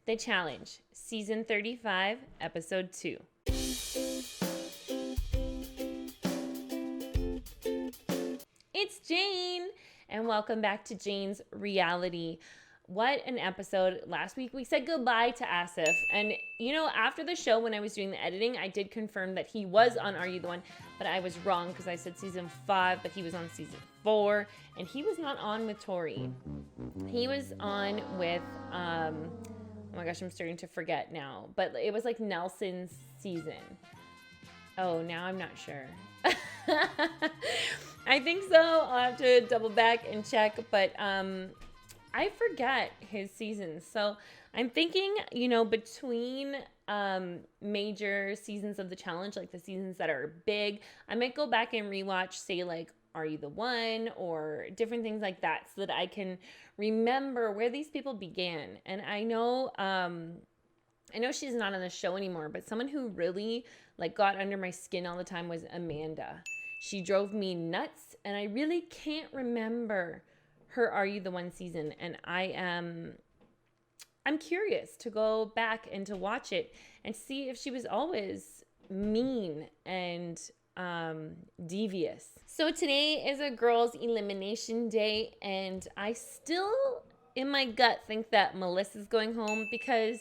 The Challenge, Season 35, Episode 2. It's Jane, and welcome back to Jane's Reality. What an episode. Last week we said goodbye to Asif, and after the show when I was doing the editing, I did confirm that he was on Are You the One, but I was wrong because I said Season 5, but he was on Season 4, and he was not on with Tori. He was on with, oh my gosh, I'm starting to forget now, but it was like Nelson's season. Oh, now I'm not sure. I think so. I'll have to double back and check, but I forget his seasons. So I'm thinking, between major seasons of the challenge, like the seasons that are big, I might go back and rewatch, say, like, Are You the One, or different things like that, so that I can remember where these people began. And I know she's not on the show anymore, but someone who really got under my skin all the time was Amanda. She drove me nuts, and I really can't remember her Are You the One season, and I'm curious to go back and to watch it and see if she was always mean and devious. So today is a girls' elimination day, and I still, in my gut, think that Melissa's going home because,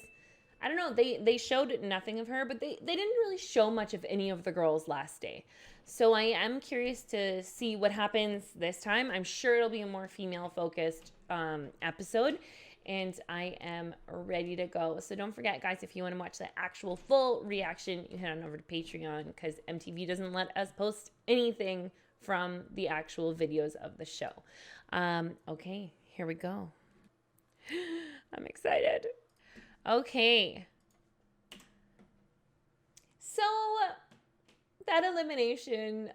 I don't know, they showed nothing of her, but they didn't really show much of any of the girls last day. So I am curious to see what happens this time. I'm sure it'll be a more female-focused episode, and I am ready to go. So don't forget, guys, if you want to watch the actual full reaction, you head on over to Patreon because MTV doesn't let us post anything from the actual videos of the show. Okay, here we go. I'm excited. Okay. So that elimination,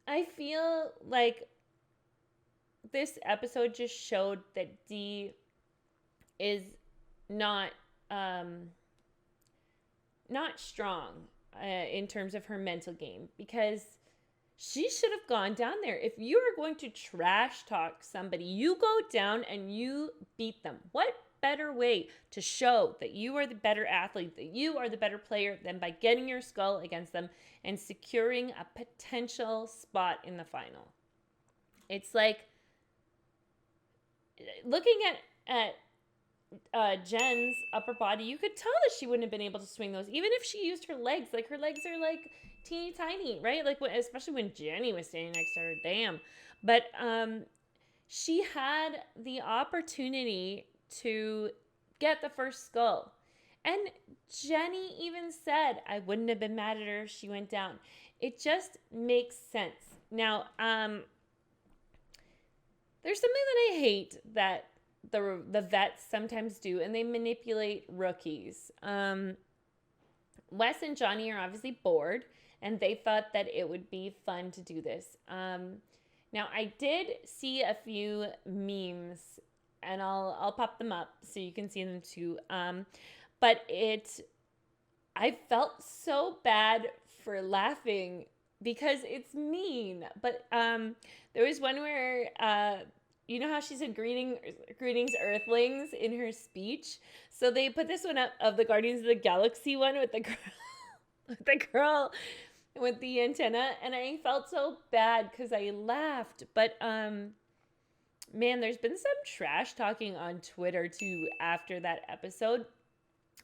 I feel like this episode just showed that Dee is not strong in terms of her mental game, because she should have gone down there. If you are going to trash talk somebody, you go down and you beat them. What better way to show that you are the better athlete, that you are the better player, than by getting your skull against them and securing a potential spot in the final? It's like looking at Jen's upper body, you could tell that she wouldn't have been able to swing those, even if she used her legs. Like, her legs are like teeny tiny, right? Like, especially when Jenny was standing next to her. Damn. But she had the opportunity to get the first skull, and Jenny even said, I wouldn't have been mad at her if she went down. It just makes sense. Now, there's something that I hate that the vets sometimes do, and they manipulate rookies. Wes and Johnny are obviously bored, and they thought that it would be fun to do this. Now, I did see a few memes, and I'll pop them up so you can see them too. But I felt so bad for laughing because it's mean. But there was one where, you know how she said greetings Earthlings in her speech? So they put this one up of the Guardians of the Galaxy one with the girl with the antenna, and I felt so bad because I laughed. But man, there's been some trash talking on Twitter too after that episode.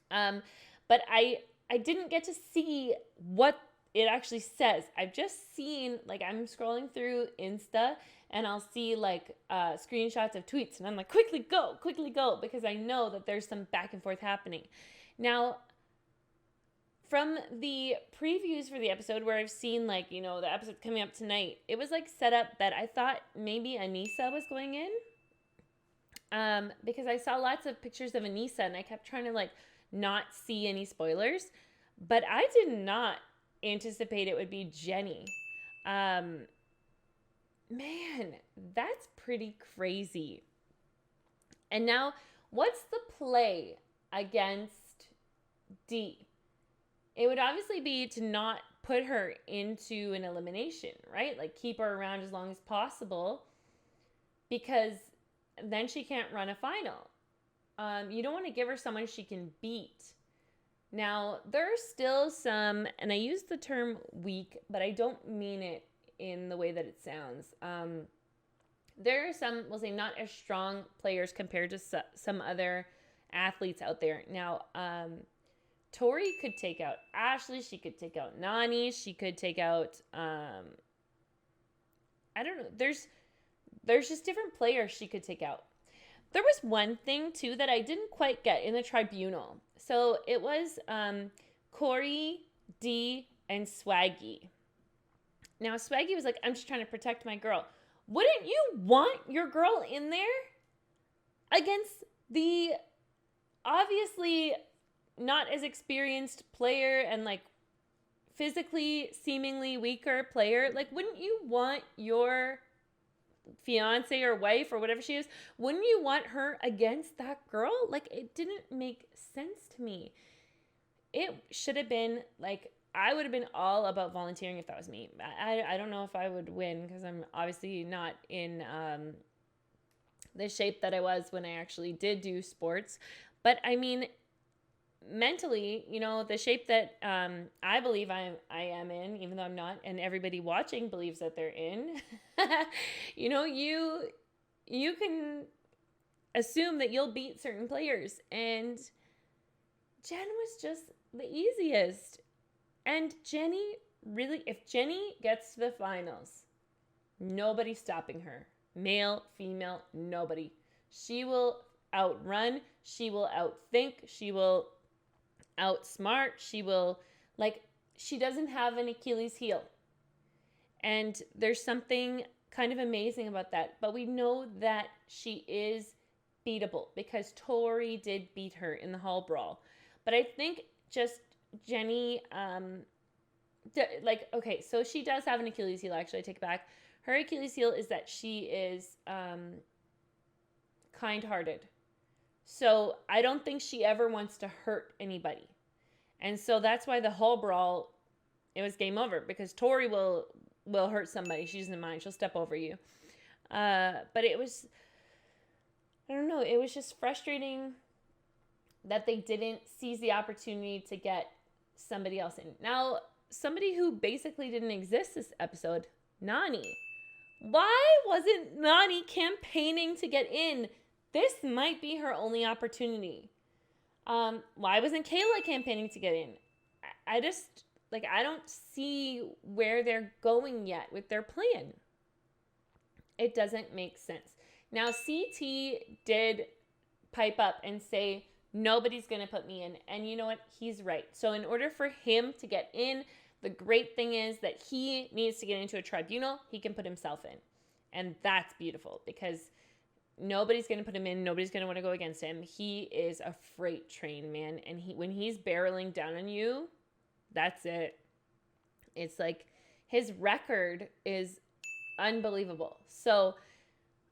But I didn't get to see what it actually says. I've just seen, I'm scrolling through Insta, and I'll see screenshots of tweets, and I'm like, quickly go, because I know that there's some back and forth happening. Now, from the previews for the episode where I've seen, the episode coming up tonight, it was, set up that I thought maybe Anissa was going in. Because I saw lots of pictures of Anissa, and I kept trying to, not see any spoilers. But I did not anticipate it would be Jenny. Man, that's pretty crazy. And now, what's the play against Dee? It would obviously be to not put her into an elimination, right? Keep her around as long as possible, because then she can't run a final. You don't want to give her someone she can beat. Now, there are still some, and I use the term weak, but I don't mean it in the way that it sounds. There are some, we'll say, not as strong players compared to some other athletes out there. Now, Tori could take out Ashley. She could take out Nani. She could take out, I don't know. There's just different players she could take out. There was one thing, too, that I didn't quite get in the tribunal. So it was Corey, Dee, and Swaggy. Now, Swaggy was like, I'm just trying to protect my girl. Wouldn't you want your girl in there against the obviously not as experienced player and like physically seemingly weaker player? Like, wouldn't you want your fiance or wife or whatever she is, wouldn't you want her against that girl? Like, it didn't make sense to me. It should have been like, I would have been all about volunteering if that was me. I don't know if I would win because I'm obviously not in the shape that I was when I actually did do sports. But I mean, mentally, you know, the shape that I believe I am in, even though I'm not, and everybody watching believes that they're in, you know, you can assume that you'll beat certain players. And Jen was just the easiest. And Jenny, really, if Jenny gets to the finals, nobody's stopping her. Male, female, nobody. She will outrun. She will outthink. She will outsmart. She will, like, she doesn't have an Achilles heel. And there's something kind of amazing about that. But we know that she is beatable because Tori did beat her in the hall brawl. But I think just Jenny, okay, so she does have an Achilles heel, actually, I take it back. Her Achilles heel is that she is kind-hearted. So I don't think she ever wants to hurt anybody. And so that's why the hall brawl, it was game over, because Tori will hurt somebody. She doesn't mind. She'll step over you. But it was, I don't know, it was just frustrating that they didn't seize the opportunity to get somebody else in. Now, somebody who basically didn't exist this episode, Nani. Why wasn't Nani campaigning to get in? This might be her only opportunity. Why wasn't Kayla campaigning to get in? I just, like, I don't see where they're going yet with their plan. It doesn't make sense. Now, CT did pipe up and say, nobody's going to put me in. And you know what? He's right. So in order for him to get in, the great thing is that he needs to get into a tribunal. He can put himself in. And that's beautiful because nobody's going to put him in. Nobody's going to want to go against him. He is a freight train, man. And when he's barreling down on you, that's it. It's like his record is unbelievable. So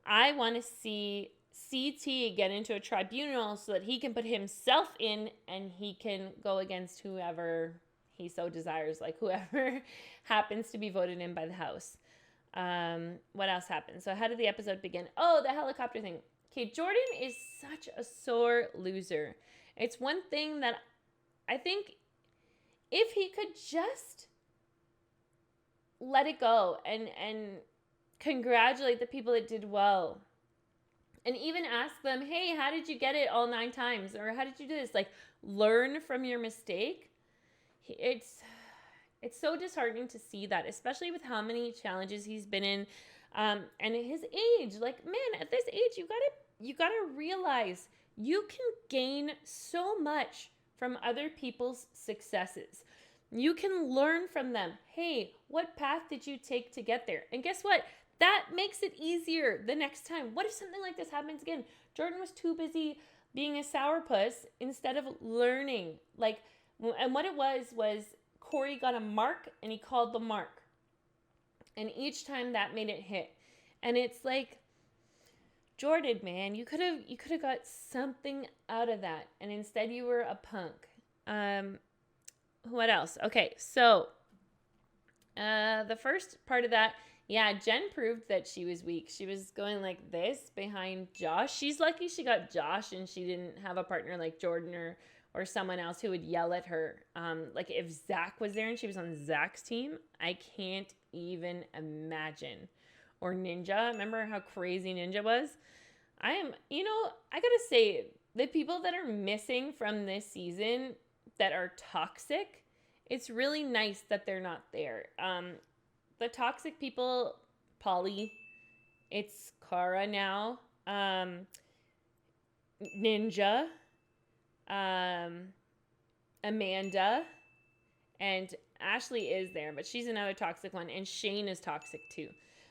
I want to see CT get into a tribunal so that he can put himself in and he can go against whoever he so desires, like whoever happens to be voted in by the House. What else happened? So how did the episode begin? Oh, the helicopter thing. Okay, Jordan is such a sore loser. It's one thing that I think if he could just let it go and congratulate the people that did well. And even ask them, hey, how did you get it all 9 times? Or how did you do this? Like, learn from your mistake. It's so disheartening to see that, especially with how many challenges he's been in. And his age, like, man, at this age, you gotta realize you can gain so much from other people's successes. You can learn from them. Hey, what path did you take to get there? And guess what? That makes it easier the next time. What if something like this happens again? Jordan was too busy being a sourpuss instead of learning. Like, and what it was Corey got a mark and he called the mark. And each time that made it hit. And it's like, Jordan, man, you could have got something out of that. And instead you were a punk. What else? Okay, so the first part of that, Yeah, Jen proved that she was weak. She was going like this behind Josh. She's lucky she got Josh and she didn't have a partner like Jordan or someone else who would yell at her. Like if Zach was there and she was on Zach's team, I can't even imagine. Or Ninja. Remember how crazy Ninja was? I gotta say, the people that are missing from this season that are toxic, it's really nice that they're not there. The toxic people, Polly, it's Kara now, Ninja, um, Amanda, and Ashley is there, but she's another toxic one, and Shane is toxic too.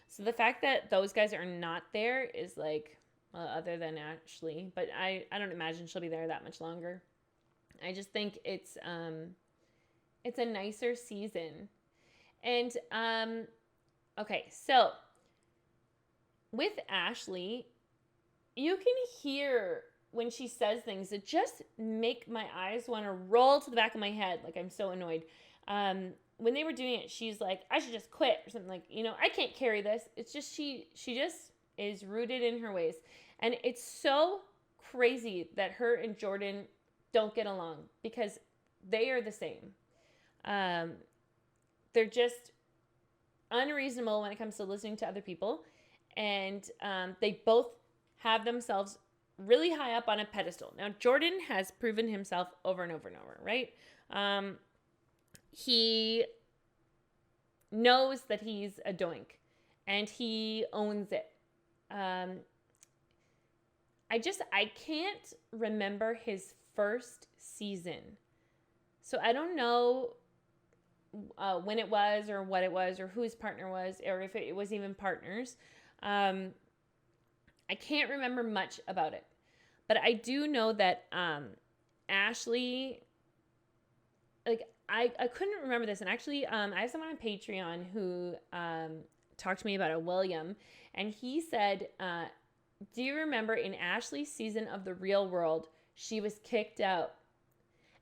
So the fact that those guys are not there is like, well, other than Ashley, but I don't imagine she'll be there that much longer. I just think it's a nicer season. And okay, so with Ashley, you can hear when she says things that just make my eyes want to roll to the back of my head. Like I'm so annoyed. When they were doing it, she's like, I should just quit or something, like, I can't carry this. It's just she just is rooted in her ways. And it's so crazy that her and Jordan don't get along because they are the same. They're just unreasonable when it comes to listening to other people. And they both have themselves really high up on a pedestal. Now, Jordan has proven himself over and over and over, right? He knows that he's a doink and he owns it. I can't remember his first season. So I don't know when it was or what it was or who his partner was or if it was even partners. I can't remember much about it. But I do know that Ashley, like, I couldn't remember this. And actually, I have someone on Patreon who talked to me about it, William. And he said, do you remember in Ashley's season of The Real World, she was kicked out?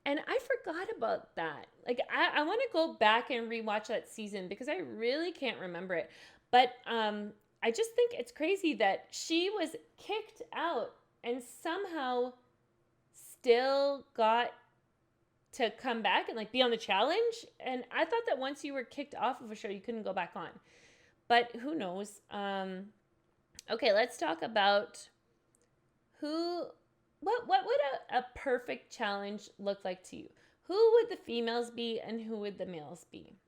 And I forgot about that. Like, I want to go back and rewatch that season because I really can't remember it. But I just think it's crazy that she was kicked out and somehow still got to come back and like be on the challenge. And I thought that once you were kicked off of a show, you couldn't go back on. But who knows? Okay, let's talk about what would a perfect challenge look like to you? Who would the females be and who would the males be?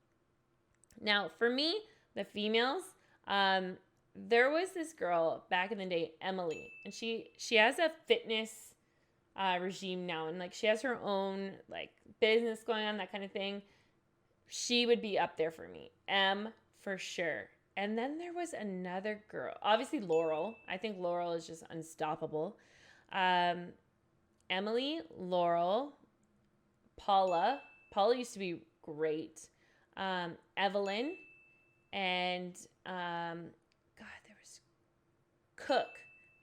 Now, for me, the females, there was this girl back in the day, Emily, and she has a fitness regime now, and like she has her own like business going on, that kind of thing. She would be up there for me, for sure. And then there was another girl, obviously Laurel. I think Laurel is just unstoppable. Emily, Laurel, Paula. Paula used to be great. Evelyn, and there was Cook.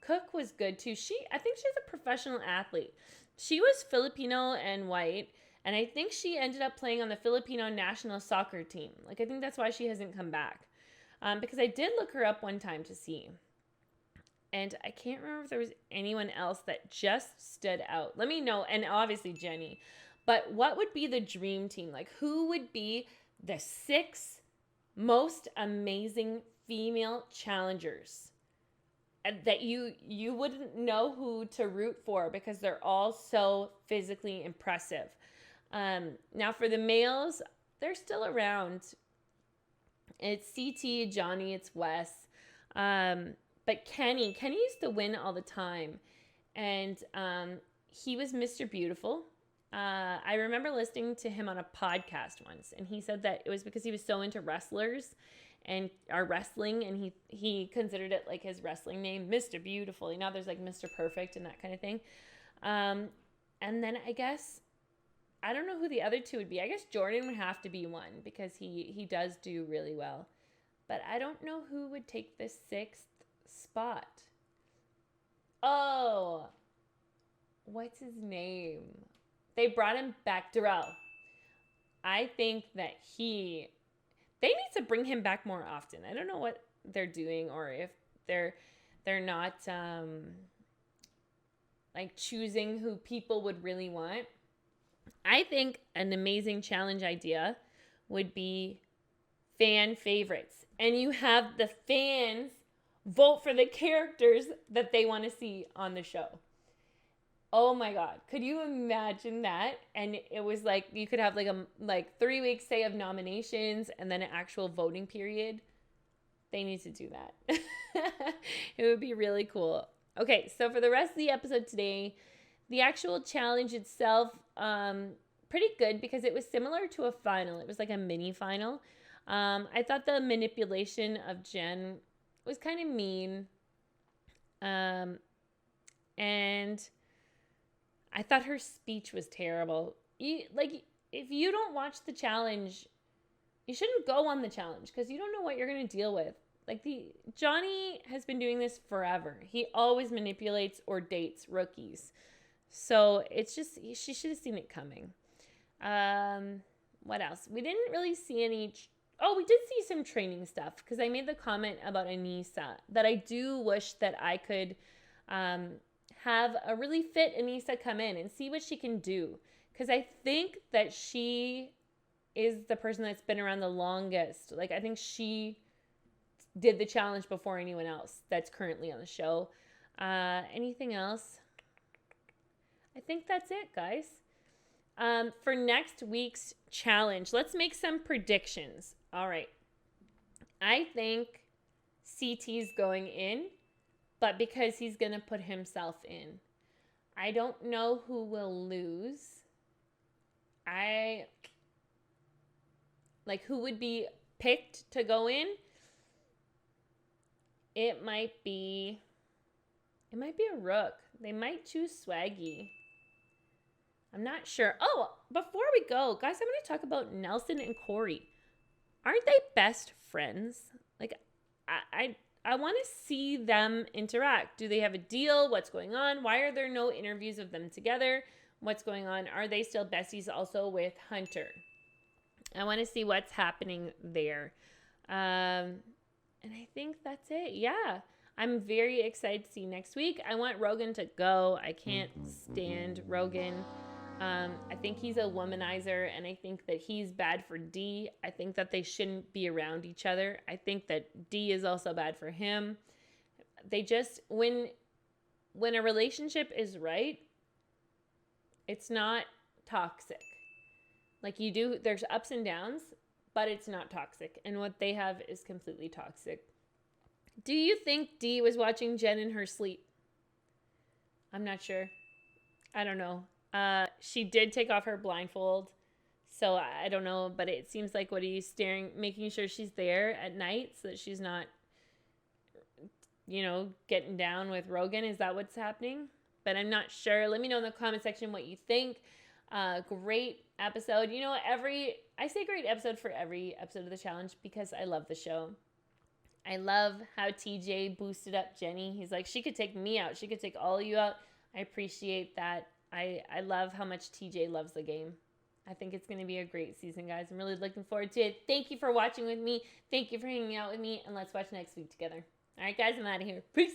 Cook was good too. I think she's a professional athlete. She was Filipino and white, and I think she ended up playing on the Filipino national soccer team. Like, I think that's why she hasn't come back. Because I did look her up one time to see. And I can't remember if there was anyone else that just stood out. Let me know. And obviously Jenny. But what would be the dream team? Like, who would be the 6 most amazing female challengers that you wouldn't know who to root for because they're all so physically impressive? Now for the males, they're still around. It's CT, Johnny, it's Wes. But Kenny used to win all the time. And he was Mr. Beautiful. I remember listening to him on a podcast once, and he said that it was because he was so into wrestlers and wrestling, and he considered it like his wrestling name, Mr. Beautiful. You know, there's like Mr. Perfect and that kind of thing. And then I guess, I don't know who the other 2 would be. I guess Jordan would have to be one because he does do really well. But I don't know who would take the 6th spot. Oh, what's his name? They brought him back, Darrell. I think that they need to bring him back more often. I don't know what they're doing, or if they're not like choosing who people would really want. I think an amazing challenge idea would be fan favorites. And you have the fans vote for the characters that they want to see on the show. Oh my God. Could you imagine that? And it was like, you could have like 3 weeks, say, of nominations and then an actual voting period. They need to do that. It would be really cool. Okay, so for the rest of the episode today, the actual challenge itself, pretty good because it was similar to a final. It was like a mini final. I thought the manipulation of Jen was kind of mean. And I thought her speech was terrible. If you don't watch the challenge, you shouldn't go on the challenge because you don't know what you're going to deal with. Johnny has been doing this forever. He always manipulates or dates rookies. So it's just, she should have seen it coming. What else? We didn't really see any... we did see some training stuff because I made the comment about Anissa that I do wish that I could have a really fit Anissa come in and see what she can do. Because I think that she is the person that's been around the longest. I think she did the challenge before anyone else that's currently on the show. Anything else? I think that's it, guys. For next week's challenge, let's make some predictions. All right. I think CT's going in, but because he's going to put himself in. I don't know who will lose. Who would be picked to go in? It might be a Rook. They might choose Swaggy. I'm not sure. Oh, before we go, guys, I'm going to talk about Nelson and Corey. Aren't they best friends? I want to see them interact. Do they have a deal? What's going on? Why are there no interviews of them together? What's going on? Are they still besties also with Hunter? I want to see what's happening there. And I think that's it. Yeah. I'm very excited to see next week. I want Rogan to go. I can't stand Rogan. I think he's a womanizer, and I think that he's bad for D. I think that they shouldn't be around each other. I think that D is also bad for him. They just, when a relationship is right, it's not toxic. There's ups and downs, but it's not toxic. And what they have is completely toxic. Do you think D was watching Jen in her sleep? I'm not sure. I don't know. She did take off her blindfold, so I don't know, but it seems like what he's making sure she's there at night so that she's not, getting down with Rogan. Is that what's happening? But I'm not sure. Let me know in the comment section what you think. Great episode. I say great episode for every episode of the challenge because I love the show. I love how TJ boosted up Jenny. He's like, she could take me out. She could take all of you out. I appreciate that. I love how much TJ loves the game. I think it's going to be a great season, guys. I'm really looking forward to it. Thank you for watching with me. Thank you for hanging out with me. And let's watch next week together. All right, guys, I'm out of here. Peace.